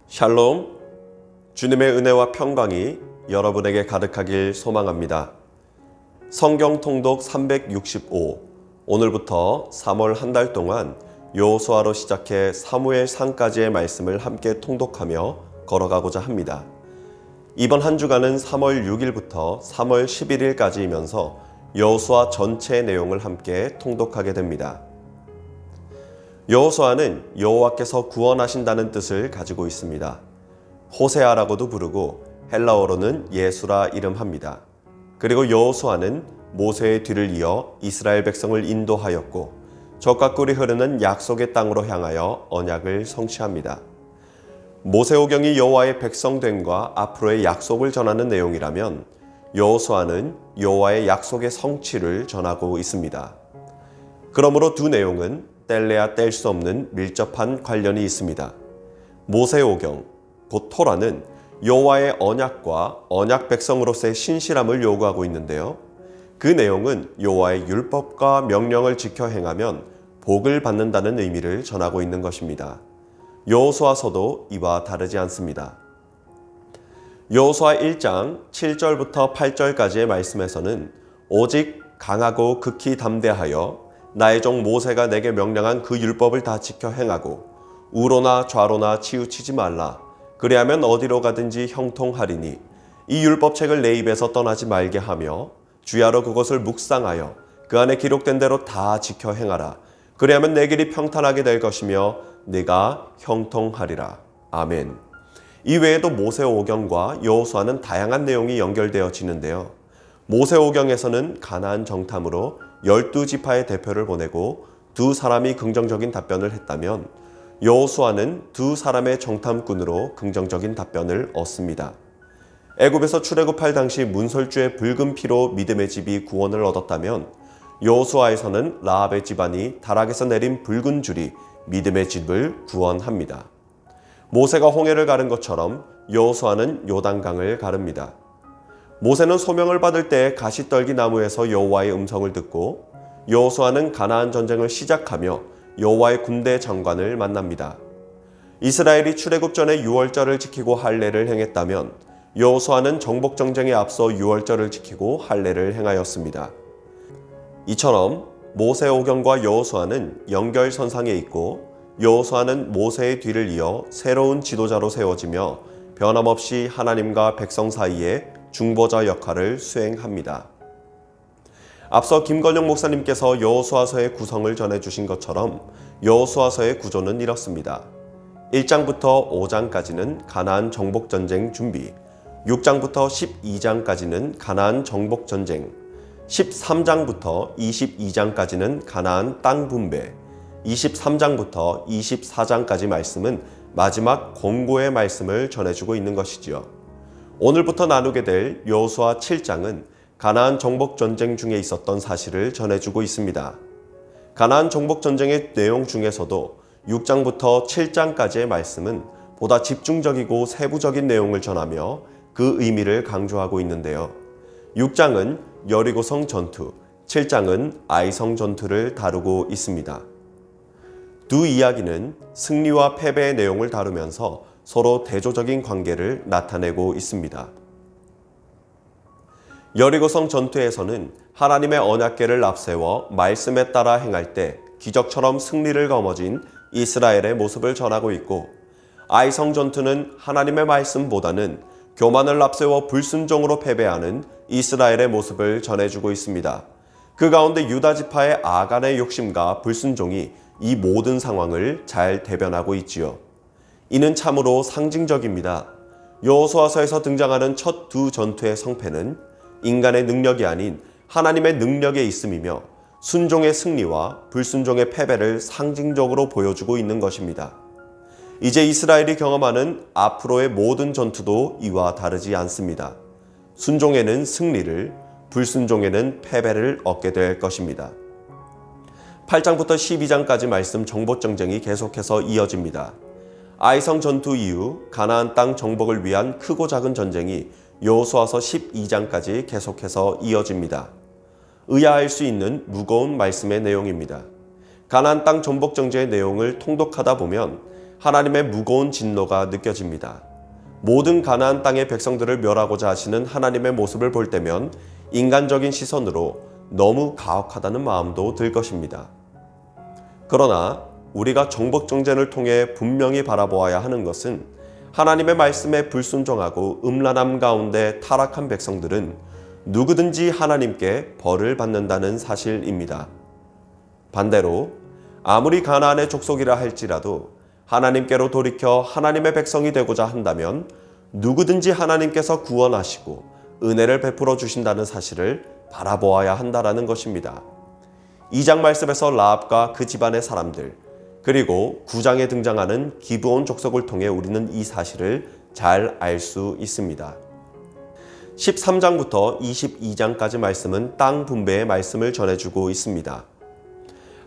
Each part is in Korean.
샬롬, 주님의 은혜와 평강이 여러분에게 가득하길 소망합니다. 성경 통독 365, 오늘부터 3월 한 달 동안 여호수아로 시작해 사무엘상까지의 말씀을 함께 통독하며 걸어가고자 합니다. 이번 한 주간은 3월 6일부터 3월 11일까지이면서 여호수아 전체의 내용을 함께 통독하게 됩니다. 여호수아는 여호와께서 구원하신다는 뜻을 가지고 있습니다. 호세아라고도 부르고 헬라어로는 예수라 이름합니다. 그리고 여호수아는 모세의 뒤를 이어 이스라엘 백성을 인도하였고 적과 꿀이 흐르는 약속의 땅으로 향하여 언약을 성취합니다. 모세오경이 여호와의 백성됨과 앞으로의 약속을 전하는 내용이라면 여호수아는 여호와의 약속의 성취를 전하고 있습니다. 그러므로 두 내용은 뗄래야 뗄 수 없는 밀접한 관련이 있습니다. 모세오경, 곧 토라는 여호와의 언약과 언약 백성으로서의 신실함을 요구하고 있는데요. 그 내용은 여호와의 율법과 명령을 지켜 행하면 복을 받는다는 의미를 전하고 있는 것입니다. 여호수아서도 이와 다르지 않습니다. 여호수아 1장 7절부터 8절까지의 말씀에서는 오직 강하고 극히 담대하여 나의 종 모세가 내게 명령한 그 율법을 다 지켜 행하고 우로나 좌로나 치우치지 말라. 그리하면 어디로 가든지 형통하리니 이 율법책을 내 입에서 떠나지 말게 하며 주야로 그것을 묵상하여 그 안에 기록된 대로 다 지켜 행하라. 그리하면 내 길이 평탄하게 될 것이며 네가 형통하리라. 아멘. 이 외에도 모세오경과 여호수아는 다양한 내용이 연결되어지는데요. 모세오경에서는 가나안 정탐으로 12지파의 대표를 보내고 두 사람이 긍정적인 답변을 했다면 여호수아는 두 사람의 정탐꾼으로 긍정적인 답변을 얻습니다. 애굽에서 출애굽할 당시 문설주의 붉은 피로 믿음의 집이 구원을 얻었다면 여호수아에서는 라합의 집안이 다락에서 내린 붉은 줄이 믿음의 집을 구원합니다. 모세가 홍해를 가른 것처럼 여호수아는 요단강을 가릅니다. 모세는 소명을 받을 때 가시떨기 나무에서 여호와의 음성을 듣고 여호수아는 가나안 전쟁을 시작하며 여호와의 군대 장관을 만납니다. 이스라엘이 출애굽 전에 유월절을 지키고 할례를 행했다면 여호수아는 정복 전쟁에 앞서 유월절을 지키고 할례를 행하였습니다. 이처럼 모세오경과 여호수아는 연결선상에 있고 여호수아는 모세의 뒤를 이어 새로운 지도자로 세워지며 변함없이 하나님과 백성 사이에 중보자 역할을 수행합니다. 앞서 김건영 목사님께서 여호수아서의 구성을 전해주신 것처럼 여호수아서의 구조는 이렇습니다. 1장부터 5장까지는 가나안 정복전쟁 준비, 6장부터 12장까지는 가나안 정복전쟁, 13장부터 22장까지는 가나안 땅 분배, 23장부터 24장까지 말씀은 마지막 권고의 말씀을 전해주고 있는 것이지요. 오늘부터 나누게 될 여호수아 7장은 가나안 정복전쟁 중에 있었던 사실을 전해주고 있습니다. 가나안 정복전쟁의 내용 중에서도 6장부터 7장까지의 말씀은 보다 집중적이고 세부적인 내용을 전하며 그 의미를 강조하고 있는데요. 6장은 여리고성 전투, 7장은 아이성 전투를 다루고 있습니다. 두 이야기는 승리와 패배의 내용을 다루면서 서로 대조적인 관계를 나타내고 있습니다. 여리고성 전투에서는 하나님의 언약궤를 앞세워 말씀에 따라 행할 때 기적처럼 승리를 거머쥔 이스라엘의 모습을 전하고 있고, 아이성 전투는 하나님의 말씀보다는 교만을 앞세워 불순종으로 패배하는 이스라엘의 모습을 전해주고 있습니다. 그 가운데 유다 지파의 아간의 욕심과 불순종이 이 모든 상황을 잘 대변하고 있지요. 이는 참으로 상징적입니다. 여호수아서에서 등장하는 첫 두 전투의 성패는 인간의 능력이 아닌 하나님의 능력에 있음이며 순종의 승리와 불순종의 패배를 상징적으로 보여주고 있는 것입니다. 이제 이스라엘이 경험하는 앞으로의 모든 전투도 이와 다르지 않습니다. 순종에는 승리를, 불순종에는 패배를 얻게 될 것입니다. 8장부터 12장까지 말씀 정복전쟁이 계속해서 이어집니다. 아이성 전투 이후 가나안 땅 정복을 위한 크고 작은 전쟁이 여호수아서 12장까지 계속해서 이어집니다. 의아할 수 있는 무거운 말씀의 내용입니다. 가나안 땅 정복 정죄의 내용을 통독하다 보면 하나님의 무거운 진노가 느껴집니다. 모든 가나안 땅의 백성들을 멸하고자 하시는 하나님의 모습을 볼 때면 인간적인 시선으로 너무 가혹하다는 마음도 들 것입니다. 그러나 우리가 정복 정죄를 통해 분명히 바라보아야 하는 것은 하나님의 말씀에 불순종하고 음란함 가운데 타락한 백성들은 누구든지 하나님께 벌을 받는다는 사실입니다. 반대로 아무리 가나안의 족속이라 할지라도 하나님께로 돌이켜 하나님의 백성이 되고자 한다면 누구든지 하나님께서 구원하시고 은혜를 베풀어 주신다는 사실을 바라보아야 한다라는 것입니다. 2장 말씀에서 라합과 그 집안의 사람들, 그리고 9장에 등장하는 기브온 족속을 통해 우리는 이 사실을 잘 알 수 있습니다. 13장부터 22장까지 말씀은 땅 분배의 말씀을 전해주고 있습니다.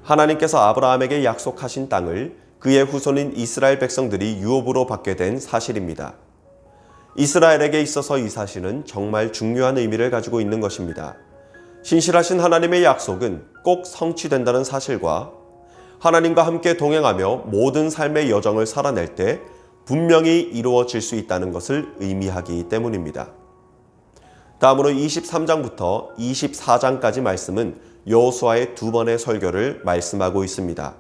하나님께서 아브라함에게 약속하신 땅을 그의 후손인 이스라엘 백성들이 유업으로 받게 된 사실입니다. 이스라엘에게 있어서 이 사실은 정말 중요한 의미를 가지고 있는 것입니다. 신실하신 하나님의 약속은 꼭 성취된다는 사실과 하나님과 함께 동행하며 모든 삶의 여정을 살아낼 때 분명히 이루어질 수 있다는 것을 의미하기 때문입니다. 다음으로 23장부터 24장까지 말씀은 여호수아의 두 번의 설교를 말씀하고 있습니다.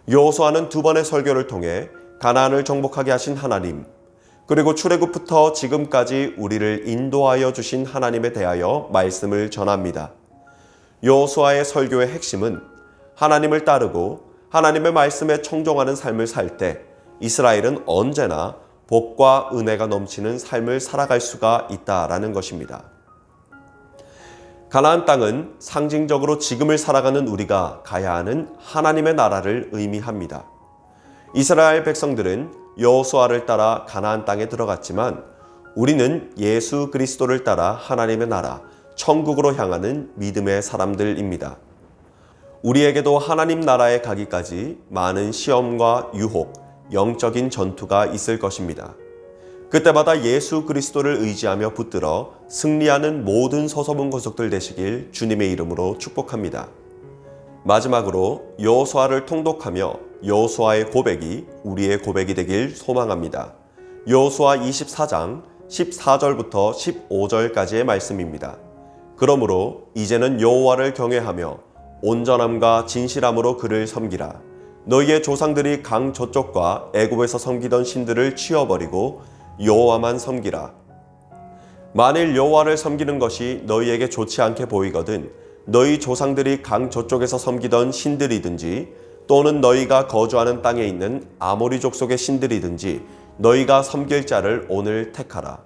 여호수아는 두 번의 설교를 통해 가나안을 정복하게 하신 하나님, 그리고 출애굽부터 지금까지 우리를 인도하여 주신 하나님에 대하여 말씀을 전합니다. 여호수아의 설교의 핵심은 하나님을 따르고 하나님의 말씀에 청종하는 삶을 살 때 이스라엘은 언제나 복과 은혜가 넘치는 삶을 살아갈 수가 있다라는 것입니다. 가나안 땅은 상징적으로 지금을 살아가는 우리가 가야 하는 하나님의 나라를 의미합니다. 이스라엘 백성들은 여호수아를 따라 가나안 땅에 들어갔지만 우리는 예수 그리스도를 따라 하나님의 나라, 천국으로 향하는 믿음의 사람들입니다. 우리에게도 하나님 나라에 가기까지 많은 시험과 유혹, 영적인 전투가 있을 것입니다. 그때마다 예수 그리스도를 의지하며 붙들어 승리하는 모든 서서문 권속들 되시길 주님의 이름으로 축복합니다. 마지막으로 여호수아를 통독하며 여호수아의 고백이 우리의 고백이 되길 소망합니다. 여호수아 24장 14절부터 15절까지의 말씀입니다. 그러므로 이제는 여호와를 경외하며 온전함과 진실함으로 그를 섬기라. 너희의 조상들이 강 저쪽과 애굽에서 섬기던 신들을 치워버리고 여호와만 섬기라. 만일 여호와를 섬기는 것이 너희에게 좋지 않게 보이거든 너희 조상들이 강 저쪽에서 섬기던 신들이든지 또는 너희가 거주하는 땅에 있는 아모리 족속의 신들이든지 너희가 섬길 자를 오늘 택하라.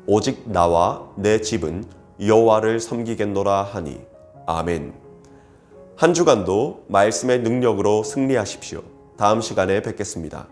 오직 나와 내 집은 여호와를 섬기겠노라 하니. 아멘. 한 주간도 말씀의 능력으로 승리하십시오. 다음 시간에 뵙겠습니다.